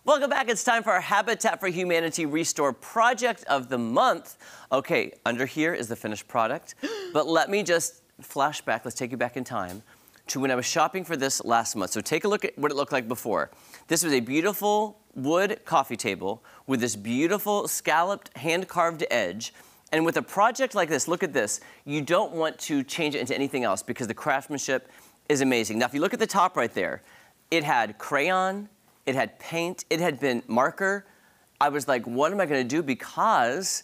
Welcome back. It's time for our Habitat for Humanity Restore Project of the Month. Okay, under here is the finished product. But let me just flash back. Let's take you back in time to when I was shopping for this last month. So take a look at what it looked like before. This was a beautiful wood coffee table with this beautiful scalloped hand-carved edge. And with a project like this, look at this. You don't want to change it into anything else because the craftsmanship is amazing. Now, if you look at the top right there, it had crayon, it had paint, it had been marker. I was like, what am I gonna do? Because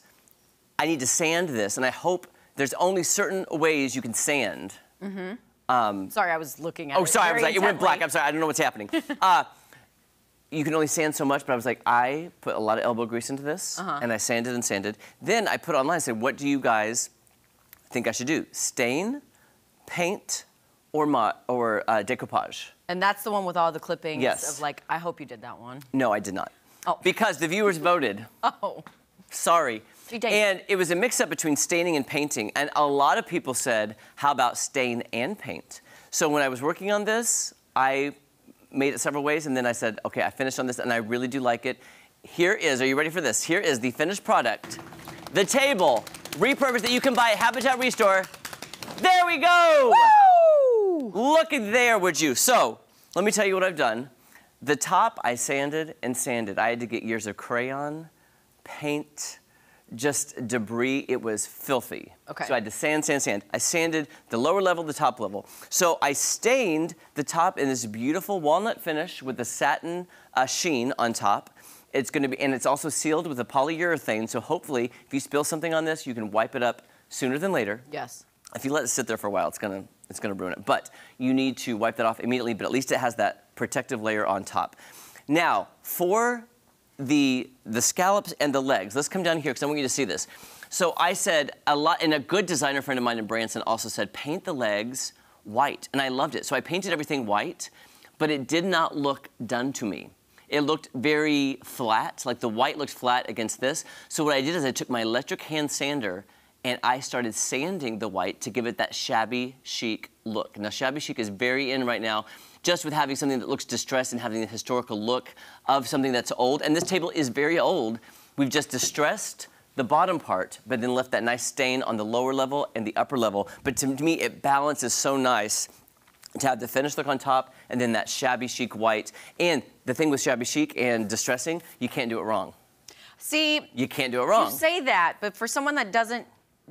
I need to sand this, and I hope there's only certain ways you can sand. Sorry, I was looking at it. Oh, sorry, I was like, it went intently. black. I'm sorry, I don't know what's happening. You can only sand so much, but I was like, I put a lot of elbow grease into this, and I sanded and sanded. Then I put online and said, what do you guys think I should do? Stain, paint, or decoupage? And that's the one with all the clippings Yes. of like, I hope you did that one. No, I did not. Oh. Because the viewers voted. Oh. Sorry. And it was a mix-up between staining and painting, and a lot of people said, how about stain and paint? So when I was working on this, I made it several ways, and then I said, okay, I finished on this, and I really do like it. Here is, are you ready for this? Here is the finished product. The table, repurposed, that you can buy at Habitat Restore. There we go! Woo! Look at there, would you? So, let me tell you what I've done. The top, I sanded and sanded. I had to get years of crayon, paint, just debris. It was filthy. Okay. So I had to sand, sand, sand. I sanded the lower level, the top level. So I stained the top in this beautiful walnut finish with the satin sheen on top. It's going to be, and it's also sealed with a polyurethane. So hopefully, if you spill something on this, you can wipe it up sooner than later. Yes. If you let it sit there for a while, it's gonna ruin it. But you need to wipe that off immediately. But at least it has that protective layer on top. Now for the scallops and the legs. Let's come down here because I want you to see this. So I said a lot, and a good designer friend of mine in Branson also said, paint the legs white, and I loved it. So I painted everything white, but it did not look done to me. It looked very flat, like the white looked flat against this. So what I did is I took my electric hand sander and I started sanding the white to give it that shabby chic look. Now, shabby chic is very in right now, just with having something that looks distressed and having the historical look of something that's old. And this table is very old. We've just distressed the bottom part, but then left that nice stain on the lower level and the upper level. But to me, it balances so nice to have the finished look on top and then that shabby chic white. And the thing with shabby chic and distressing, you can't do it wrong. See, you can't do it wrong. You say that, but for someone that doesn't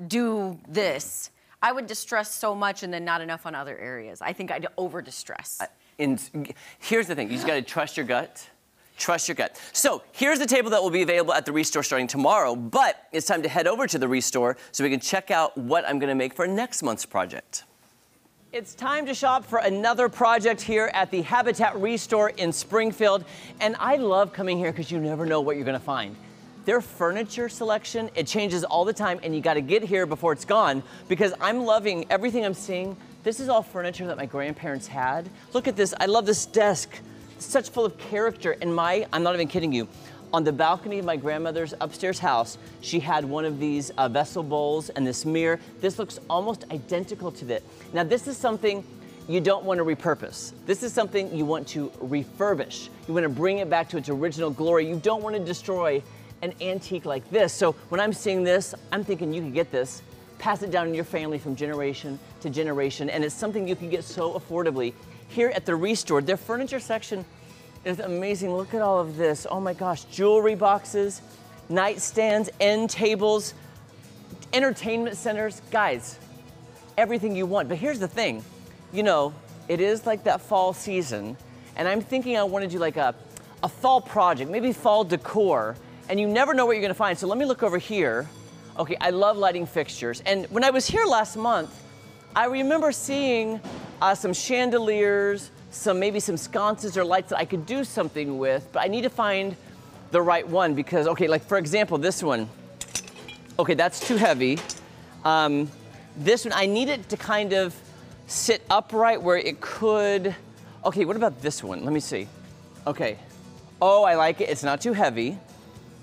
do this, I would distress so much and then not enough on other areas. I think I'd over-distress. And here's the thing, you just gotta trust your gut. Trust your gut. So here's the table that will be available at the ReStore starting tomorrow, but it's time to head over to the ReStore so we can check out what I'm gonna make for next month's project. It's time to shop for another project here at the Habitat ReStore in Springfield. And I love coming here because you never know what you're gonna find. Their furniture selection, it changes all the time, and you gotta get here before it's gone because I'm loving everything I'm seeing. This is all furniture that my grandparents had. Look at this, I love this desk. It's such full of character. And I'm not even kidding you, on the balcony of my grandmother's upstairs house, she had one of these vessel bowls and this mirror. This looks almost identical to that. Now this is something you don't want to repurpose. This is something you want to refurbish. You want to bring it back to its original glory. You don't want to destroy an antique like this. So when I'm seeing this, I'm thinking you could get this, pass it down in your family from generation to generation, and it's something you can get so affordably. Here at the ReStore, their furniture section is amazing. Look at all of this. Oh my gosh, jewelry boxes, nightstands, end tables, entertainment centers. Guys, everything you want. But here's the thing, you know, it is like that fall season, and I'm thinking I want to do like a fall project, maybe fall decor, and you never know what you're gonna find. So let me look over here. Okay, I love lighting fixtures. And when I was here last month, I remember seeing some chandeliers, maybe some sconces or lights that I could do something with, but I need to find the right one because, okay, like for example, this one. Okay, that's too heavy. This one, I need it to kind of sit upright where it could, okay, what about this one? Let me see. Okay, oh, I like it, it's not too heavy.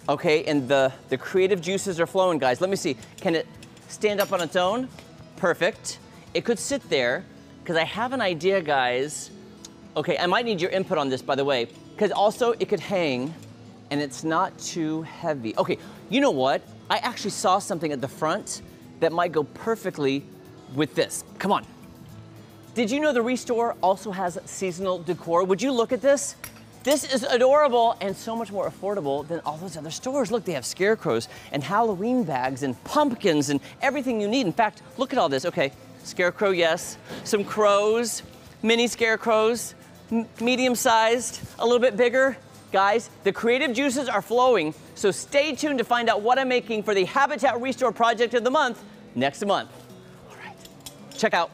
Okay, and the creative juices are flowing, guys. Let me see, can it stand up on its own? Perfect. It could sit there, because I have an idea, guys. Okay, I might need your input on this, by the way. because also it could hang and it's not too heavy. Okay, you know what? I actually saw something at the front that might go perfectly with this. Come on. Did you know the ReStore also has seasonal decor? Would you look at this? This is adorable and so much more affordable than all those other stores. Look, they have scarecrows and Halloween bags and pumpkins and everything you need. In fact, look at all this. Okay, scarecrow, yes. Some crows, mini scarecrows, medium-sized, a little bit bigger. Guys, the creative juices are flowing, so stay tuned to find out what I'm making for the Habitat ReStore Project of the Month next month. All right, check out